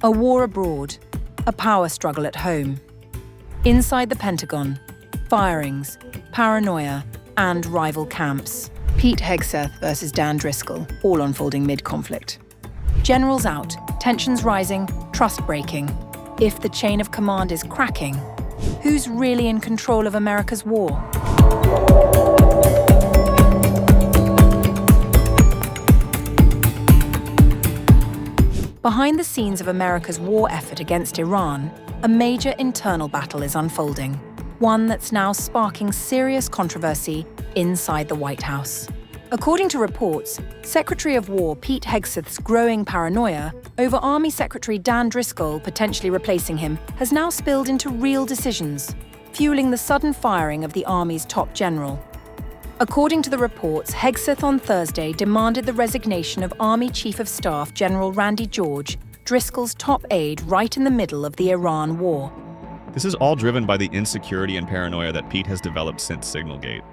A war abroad, a power struggle at home. Inside the Pentagon, firings, paranoia, and rival camps. Pete Hegseth versus Dan Driscoll, all unfolding mid-conflict. Generals out, tensions rising, trust breaking. If the chain of command is cracking, who's really in control of America's war? Behind the scenes of America's war effort against Iran, a major internal battle is unfolding, one that's now sparking serious controversy inside the White House. According to reports, Secretary of War Pete Hegseth's growing paranoia over Army Secretary Dan Driscoll potentially replacing him has now spilled into real decisions, fueling the sudden firing of the Army's top general. According to the reports, Hegseth on Thursday demanded the resignation of Army Chief of Staff General Randy George, Driscoll's top aide right in the middle of the Iran war. This is all driven by the insecurity and paranoia that Pete has developed since Signalgate.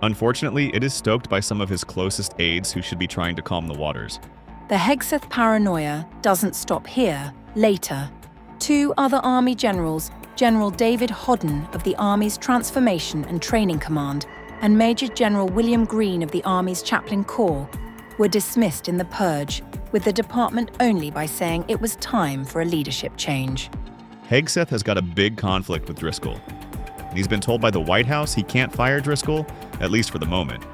Unfortunately, it is stoked by some of his closest aides who should be trying to calm the waters. The Hegseth paranoia doesn't stop here. Later, two other Army generals, General David Hodden of the Army's Transformation and Training Command and Major General William Green of the Army's Chaplain Corps, were dismissed in the Purge, with the department only by saying it was time for a leadership change. Hegseth has got a big conflict with Driscoll. And he's been told by the White House he can't fire Driscoll, at least for the moment.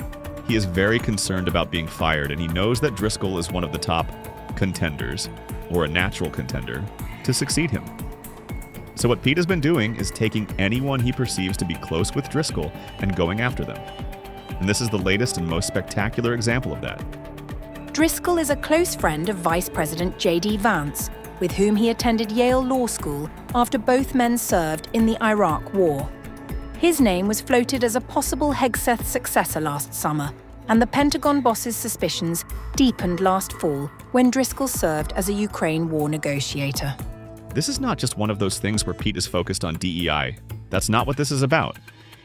He is very concerned about being fired, and he knows that Driscoll is one of the top contenders, or a natural contender, to succeed him. So what Pete has been doing is taking anyone he perceives to be close with Driscoll and going after them. And this is the latest and most spectacular example of that. Driscoll is a close friend of Vice President J.D. Vance, with whom he attended Yale Law School after both men served in the Iraq War. His name was floated as a possible Hegseth successor last summer, and the Pentagon boss's suspicions deepened last fall when Driscoll served as a Ukraine war negotiator. This is not just one of those things where Pete is focused on DEI. That's not what this is about.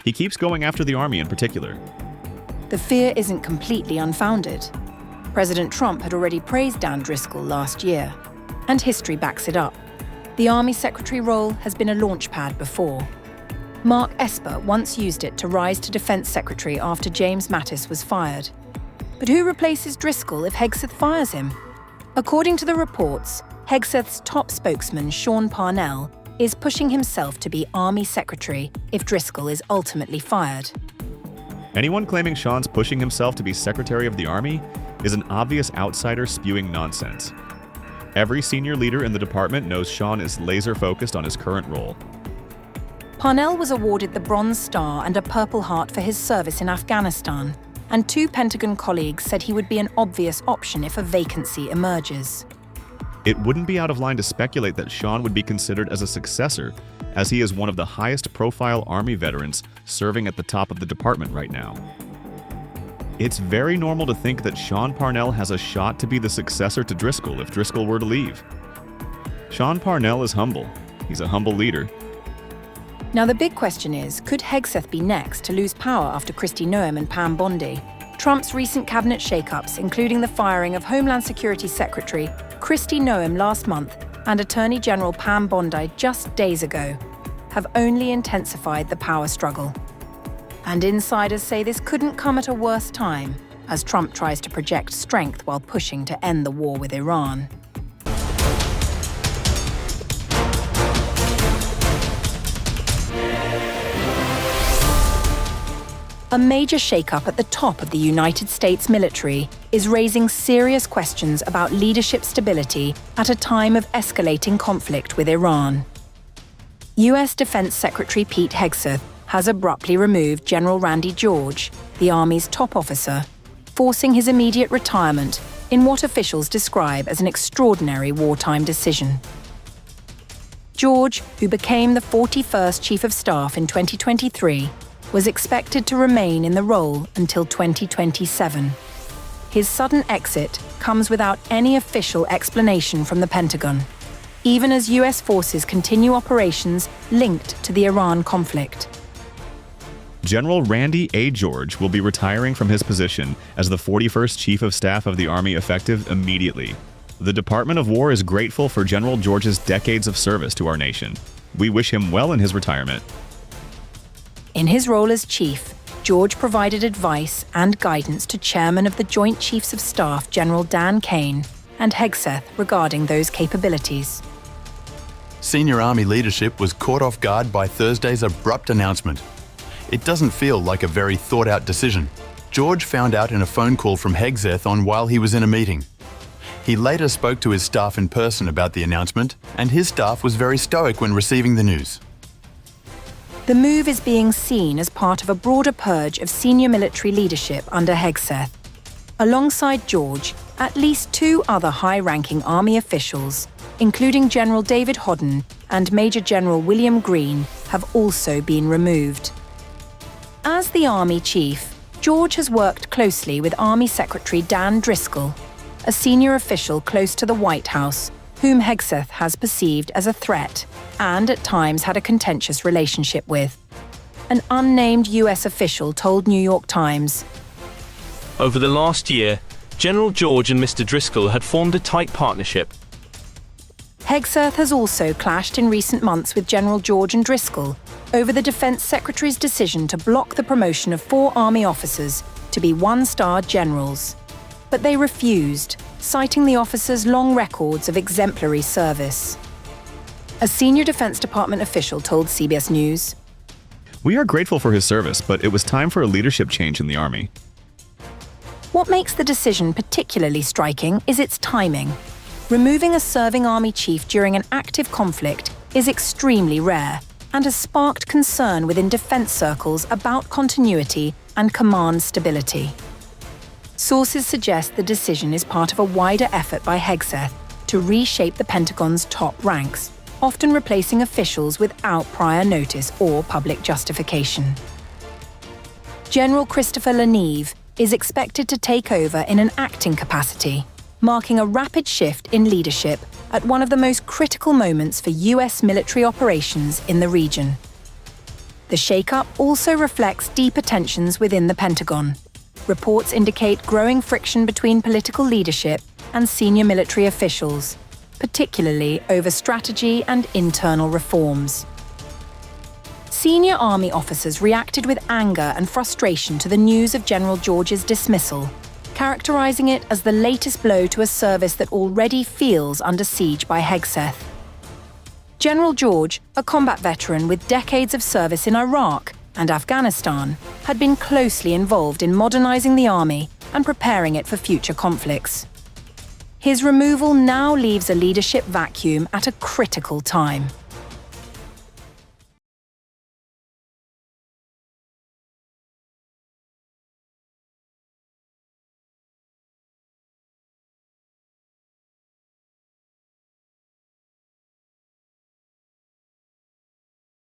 He keeps going after the Army in particular. The fear isn't completely unfounded. President Trump had already praised Dan Driscoll last year, and history backs it up. The Army Secretary role has been a launchpad before. Mark Esper once used it to rise to Defense Secretary after James Mattis was fired. But who replaces Driscoll if Hegseth fires him? According to the reports, Hegseth's top spokesman, Sean Parnell, is pushing himself to be Army Secretary if Driscoll is ultimately fired. Anyone claiming Sean's pushing himself to be Secretary of the Army is an obvious outsider spewing nonsense. Every senior leader in the department knows Sean is laser-focused on his current role. Parnell was awarded the Bronze Star and a Purple Heart for his service in Afghanistan, and two Pentagon colleagues said he would be an obvious option if a vacancy emerges. It wouldn't be out of line to speculate that Sean would be considered as a successor, as he is one of the highest-profile Army veterans serving at the top of the department right now. It's very normal to think that Sean Parnell has a shot to be the successor to Driscoll if Driscoll were to leave. Sean Parnell is humble. He's a humble leader. Now the big question is, could Hegseth be next to lose power after Kristi Noem and Pam Bondi? Trump's recent cabinet shakeups, including the firing of Homeland Security Secretary Kristi Noem last month and Attorney General Pam Bondi just days ago, have only intensified the power struggle. And insiders say this couldn't come at a worse time, as Trump tries to project strength while pushing to end the war with Iran. A major shakeup at the top of the United States military is raising serious questions about leadership stability at a time of escalating conflict with Iran. US Defense Secretary Pete Hegseth has abruptly removed General Randy George, the Army's top officer, forcing his immediate retirement in what officials describe as an extraordinary wartime decision. George, who became the 41st Chief of Staff in 2023, was expected to remain in the role until 2027. His sudden exit comes without any official explanation from the Pentagon, even as US forces continue operations linked to the Iran conflict. General Randy A. George will be retiring from his position as the 41st Chief of Staff of the Army effective immediately. The Department of War is grateful for General George's decades of service to our nation. We wish him well in his retirement. In his role as chief, George provided advice and guidance to Chairman of the Joint Chiefs of Staff General Dan Kane and Hegseth regarding those capabilities. Senior Army leadership was caught off guard by Thursday's abrupt announcement. It doesn't feel like a very thought-out decision. George found out in a phone call from Hegseth while he was in a meeting. He later spoke to his staff in person about the announcement, and his staff was very stoic when receiving the news. The move is being seen as part of a broader purge of senior military leadership under Hegseth. Alongside George, at least 2 other high-ranking Army officials, including General David Hodden and Major General William Green, have also been removed. As the Army chief, George has worked closely with Army Secretary Dan Driscoll, a senior official close to the White House, whom Hegseth has perceived as a threat and at times had a contentious relationship with. An unnamed US official told New York Times, "Over the last year, General George and Mr. Driscoll had formed a tight partnership." Hegseth has also clashed in recent months with General George and Driscoll over the Defense Secretary's decision to block the promotion of 4 Army officers to be 1-star generals. But they refused, citing the officers' long records of exemplary service. A senior Defense Department official told CBS News, We are grateful for his service, but it was time for a leadership change in the Army. What makes the decision particularly striking is its timing. Removing a serving Army chief during an active conflict is extremely rare and has sparked concern within defense circles about continuity and command stability. Sources suggest the decision is part of a wider effort by Hegseth to reshape the Pentagon's top ranks, often replacing officials without prior notice or public justification. General Christopher Leneve is expected to take over in an acting capacity, marking a rapid shift in leadership at one of the most critical moments for US military operations in the region. The shakeup also reflects deeper tensions within the Pentagon. Reports indicate growing friction between political leadership and senior military officials, particularly over strategy and internal reforms. Senior Army officers reacted with anger and frustration to the news of General George's dismissal, characterizing it as the latest blow to a service that already feels under siege by Hegseth. General George, a combat veteran with decades of service in Iraq and Afghanistan, had been closely involved in modernizing the Army and preparing it for future conflicts. His removal now leaves a leadership vacuum at a critical time.